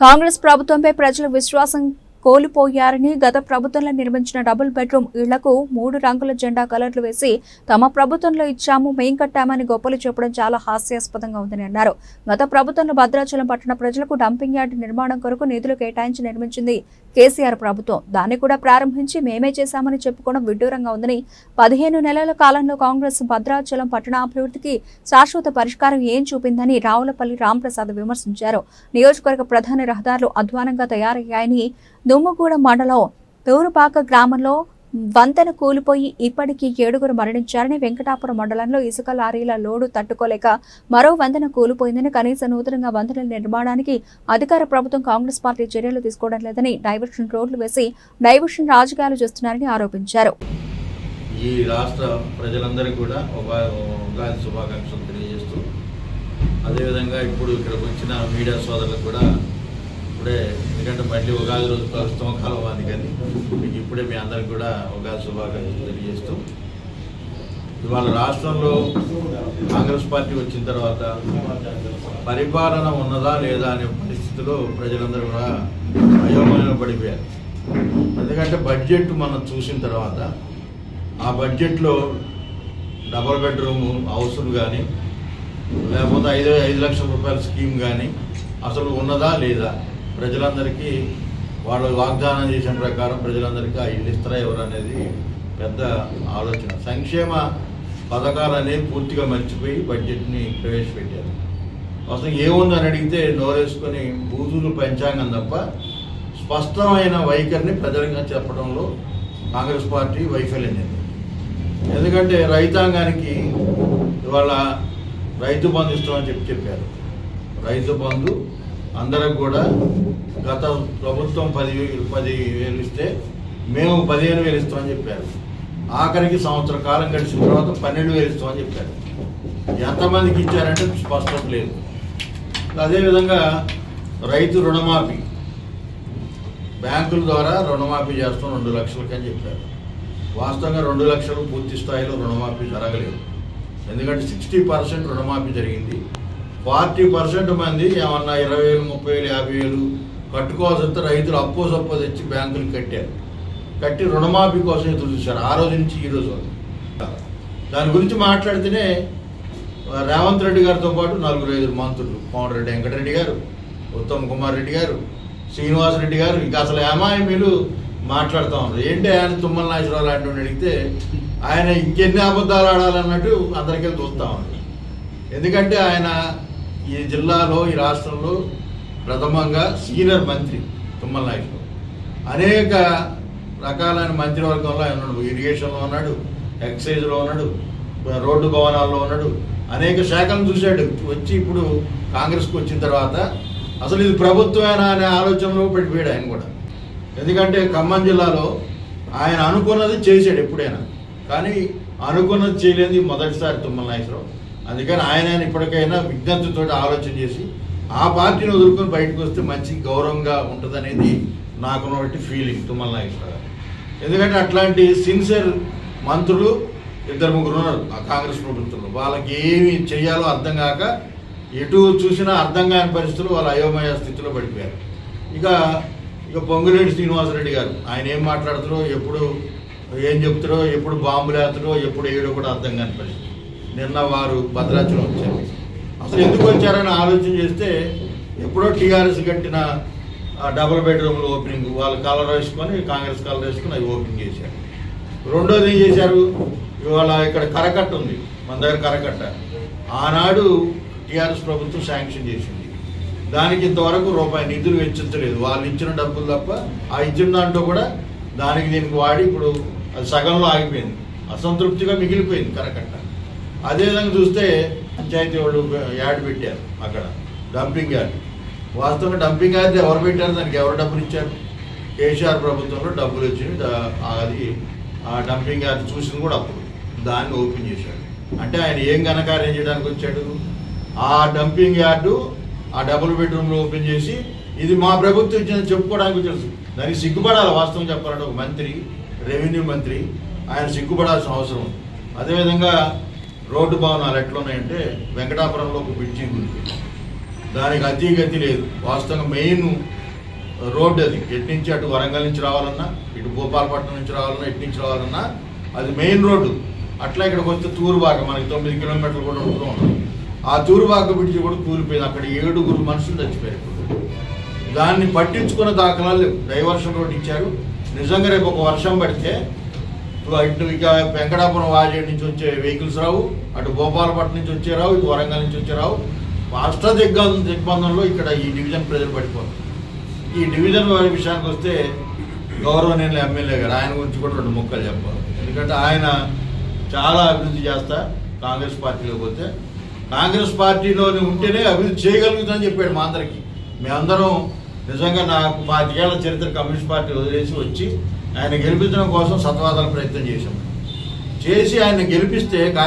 కాంగ్రెస్ ప్రభుత్వంపై ప్రజల విశ్వాసం కోల్పోయారని గత ప్రభుత్వంలో నిర్మించిన డబుల్ బెడ్రూమ్ ఇళ్లకు 3 రంగుల జెండా కలర్లు వేసి తమ ప్రభుత్వంలో ఇచ్చాము మేం కట్టామని గొప్పలు చెప్పడం చాలా హాస్యాస్పదంగా ఉందని అన్నారు. గత ప్రభుత్వంలో భద్రాచలం పట్టణ ప్రజలకు డంపింగ్ యార్డ్ నిర్మాణం కొరకు నిధులు కేటాయించి నిర్మించింది కేసీఆర్ ప్రభుత్వం. దాన్ని కూడా ప్రారంభించి మేమే చేశామని చెప్పుకోవడం విడ్డూరంగా ఉందని 15 నెలల కాలంలో కాంగ్రెస్ భద్రాచలం పట్టణాభివృద్ధికి శాశ్వత పరిష్కారం ఏం చూపిందని రావులపల్లి రాంప్రసాద్ విమర్శించారు. నియోజకవర్గ ప్రధాన రహదారులు అధ్వానంగా తయారయ్యాయని దుమ్మగూడ మండలం తూరుపాక గ్రామంలో వంతెన కూలిపోయి ఇప్పటికీ 7గురు మరణించారని, వెంకటాపురం మండలంలో ఇసుక లారీల లోడు తట్టుకోలేక మరో వంతెన కూలిపోయిందని, కనీస నూతనంగా వంతెనల నిర్మాణానికి అధికార ప్రభుత్వం కాంగ్రెస్ పార్టీ చర్యలు తీసుకోవడం లేదని, డైవర్షన్ రోడ్లు వేసి డైవర్షన్ రాజకీయాలు చేస్తున్నారని ఆరోపించారు. ఈ రాష్ట్ర ప్రజలందరికీ కూడా ఉగాది శుభాకాంక్షలు తెలియజేస్తూ, అదేవిధంగా ఇప్పుడు ఇక్కడికి వచ్చిన మీడియా సోదరులకు కూడా ఇప్పుడే, ఎందుకంటే మళ్ళీ ఉగాది రోజు ప్రస్తుతం కాలం అది, కానీ మీకు ఇప్పుడే మీ అందరికి కూడా ఉగాది శుభాకాంక్షలు తెలియజేస్తూ, ఇవాళ రాష్ట్రంలో కాంగ్రెస్ పార్టీ వచ్చిన తర్వాత పరిపాలన ఉన్నదా లేదా అనే పరిస్థితిలో ప్రజలందరూ కూడా అయోమయంలో పడిపోయారు. ఎందుకంటే బడ్జెట్ మనం చూసిన తర్వాత ఆ బడ్జెట్లో డబుల్ బెడ్రూమ్ హౌసులు కానీ, లేకపోతే 5 లక్షల రూపాయల స్కీమ్ కానీ అసలు ఉన్నదా లేదా, ప్రజలందరికీ వాళ్ళు వాగ్దానం చేసిన ప్రకారం ప్రజలందరికీ ఆ ఇల్లు ఇస్తారా ఎవరు అనేది పెద్ద ఆలోచన. సంక్షేమ పథకాలు అనేవి పూర్తిగా మర్చిపోయి బడ్జెట్ని ప్రవేశపెట్టారు. అసలు ఏముందని అడిగితే నోరేసుకొని బూతులు పంచాంగం తప్ప స్పష్టమైన వైఖరిని ప్రజలకు చెప్పడంలో కాంగ్రెస్ పార్టీ వైఫల్యం చెందింది. ఎందుకంటే రైతాంగానికి ఇవాళ రైతు బంధు ఇస్తామని చెప్పారు. రైతు బంధు అందరికి కూడా గత ప్రభుత్వం 10,000 ఇస్తే మేము 15,000 ఇస్తామని చెప్పారు. ఆఖరికి సంవత్సర కాలం గడిచిన తర్వాత 12,000 ఇస్తామని చెప్పారు. ఎంతమందికి ఇచ్చారంటే స్పష్టత లేదు. అదేవిధంగా రైతు రుణమాఫీ, బ్యాంకుల ద్వారా రుణమాఫీ చేస్తాం 2 లక్షలకి అని చెప్పారు. వాస్తవంగా 2 లక్షలు పూర్తి స్థాయిలో రుణమాఫీ జరగలేదు. ఎందుకంటే 60% రుణమాఫీ జరిగింది. 40% మంది ఏమన్నా 20,000, 30,000, 50,000 కట్టుకోవాల్సి రైతులు అప్పో సప్పో తెచ్చి బ్యాంకులు కట్టారు. కట్టి రుణమాఫీ కోసం ఎదురు చూశారు ఆ రోజు నుంచి ఈ రోజు వరకు. దాని గురించి మాట్లాడితేనే రేవంత్ రెడ్డి గారితో పాటు 4-5 మంత్రులు, కోమటిరెడ్డి వెంకటరెడ్డి గారు, ఉత్తమ్ కుమార్ రెడ్డి గారు, శ్రీనివాసరెడ్డి గారు, ఇంకా అసలు ఏమాయమీలు మాట్లాడుతూ ఉన్నారు. ఏంటి ఆయన తుమ్మల నాగేశ్వరరావు లాంటి అడిగితే ఆయన ఇంకెన్ని అబద్ధాలు ఆడాలన్నట్టు అందరికీ చూస్తూ ఉన్నారు. ఎందుకంటే ఆయన ఈ జిల్లాలో, ఈ రాష్ట్రంలో ప్రథమంగా సీనియర్ మంత్రి తుమ్మల నాగేశ్వరరావు. అనేక రకాలైన మంత్రివర్గంలో ఆయన ఉన్నాడు. ఇరిగేషన్లో ఉన్నాడు, ఎక్సైజ్లో ఉన్నాడు, రోడ్డు భవనాల్లో ఉన్నాడు, అనేక శాఖలను చూశాడు. వచ్చి ఇప్పుడు కాంగ్రెస్కి వచ్చిన తర్వాత అసలు ఇది ప్రభుత్వమేనా అనే ఆలోచనలో పడిపోయాడు ఆయన కూడా. ఎందుకంటే ఖమ్మం జిల్లాలో ఆయన అనుకున్నది చేశాడు ఎప్పుడైనా, కానీ అనుకున్నది చేయలేదు మొదటిసారి తుమ్మల నాగేశ్వరరావు. అందుకని ఆయన ఇప్పటికైనా విజ్ఞప్తితో ఆలోచన చేసి ఆ పార్టీని వదులుకొని బయటకు వస్తే మంచి గౌరవంగా ఉంటుంది అనేది నాకున్నటువంటి ఫీలింగ్ తుమ్మల నాగేశ్వరరావు. ఎందుకంటే అట్లాంటి సిన్సియర్ మంత్రులు 2-3 ఉన్నారు ఆ కాంగ్రెస్ ప్రభుత్వంలో. వాళ్ళకి ఏమి చెయ్యాలో అర్థం కాక, ఎటు చూసినా అర్థం కాని పరిస్థితులు వాళ్ళ అయోమయ స్థితిలో పడిపోయారు. ఇక పొంగులేటి శ్రీనివాసరెడ్డి గారు, ఆయన ఏం మాట్లాడుతారో, ఎప్పుడు ఏం చెప్తారో, ఎప్పుడు బాంబులు వేస్తారో, ఎప్పుడు ఏడో కూడా అర్థం కాని పరిస్థితి. నిన్న వారు భద్రాచలం వచ్చారు. అసలు ఎందుకు వచ్చారని ఆలోచన చేస్తే ఎప్పుడో టీఆర్ఎస్ కట్టిన డబుల్ బెడ్రూమ్లు ఓపెనింగ్ వాళ్ళు కలర్ వేసుకొని, కాంగ్రెస్ కలర్ వేసుకొని అవి ఓపెనింగ్ చేశారు. రెండోది ఏం చేశారు, ఇవాళ ఇక్కడ కరకట్ట ఉంది మన దగ్గర, కరకట్ట ఆనాడు టీఆర్ఎస్ ప్రభుత్వం శాంక్షన్ చేసింది. దానికి ఇంతవరకు రూపాయి నిధులు వెచ్చించలేదు. వాళ్ళు ఇచ్చిన డబ్బులు తప్ప ఆ ఇచ్చిన దాంట్లో కూడా దానికి దీనికి వాడి ఇప్పుడు అది సగంలో ఆగిపోయింది, అసంతృప్తిగా మిగిలిపోయింది కరకట్ట. అదేవిధంగా చూస్తే పంచాయతీ వాళ్ళు యాడ్ పెట్టారు అక్కడ, డంపింగ్ యార్డ్. వాస్తవంగా డంపింగ్ యార్డ్ ఎవరు పెట్టారు, దానికి ఎవరు డబ్బులు ఇచ్చారు? కేసీఆర్ ప్రభుత్వంలో డబ్బులు వచ్చింది. అది ఆ డంపింగ్ యార్డ్ చూసింది కూడా అప్పుడు, దాన్ని ఓపెన్ చేశాడు. అంటే ఆయన ఏం ఘనకార్యం చేయడానికి వచ్చాడు? ఆ డంపింగ్ యార్డు ఆ డబుల్ బెడ్రూమ్లో ఓపెన్ చేసి ఇది మా ప్రభుత్వం ఇచ్చిందని చెప్పుకోవడానికి తెలుసు. దానికి సిగ్గుపడాలి. వాస్తవం చెప్పాలంటే ఒక మంత్రి, రెవెన్యూ మంత్రి, ఆయన సిగ్గుపడాల్సిన అవసరం ఉంది. అదేవిధంగా రోడ్డు భవనాలు ఎట్లున్నాయంటే వెంకటాపురంలో ఒక బ్రిడ్జి ఉంది, దానికి అతిగతి లేదు. వాస్తవంగా మెయిన్ రోడ్డు అది, ఎటు నుంచి అటు వరంగల్ నుంచి రావాలన్నా, ఇటు భూపాలపట్నం నుంచి రావాలన్నా, ఎటు నుంచి రావాలన్నా అది మెయిన్ రోడ్డు. అట్లా ఇక్కడికి వస్తే తూరుబాక మనకి 9 కిలోమీటర్లు కూడా ఉంటూ ఉంటుంది. ఆ తూరుబాక బ్రిడ్జి కూడా కూలిపోయింది. అక్కడ 7 మనుషులు చచ్చిపోయారు. దాన్ని పట్టించుకున్న దాఖలాలు లేవు. డైవర్షన్ రోడ్ ఇచ్చారు. నిజంగా రేపు ఒక వర్షం పడితే ఇటు ఇక వెంకటాపురం వాజేడు నుంచి వచ్చే వెహికల్స్ రావు, అటు భోపాలపట్నం నుంచి వచ్చే రావు, ఇటు వరంగల్ నుంచి వచ్చే రావు. రాష్ట్ర దిగ్బంధంలో ఇక్కడ ఈ డివిజన్ ప్రజలు పడిపోతారు. ఈ డివిజన్ వారి విషయానికి వస్తే గౌరవనీయుల ఎమ్మెల్యే గారు, ఆయన గురించి కూడా 2 ముక్కలు చెప్పాలి. ఎందుకంటే ఆయన చాలా అభివృద్ధి చేస్తా కాంగ్రెస్ పార్టీలో పోతే, కాంగ్రెస్ పార్టీలోనే ఉంటేనే అభివృద్ధి చేయగలుగుతుందని చెప్పాడు మా అందరికీ. మేమందరం నిజంగా నాకు 25 ఏళ్ల చరిత్ర కమ్యూనిస్ట్ పార్టీ వదిలేసి వచ్చి ఆయన గెలిపించడం కోసం సత్వాదాల ప్రయత్నం చేశాం. చేసి ఆయన గెలిపిస్తే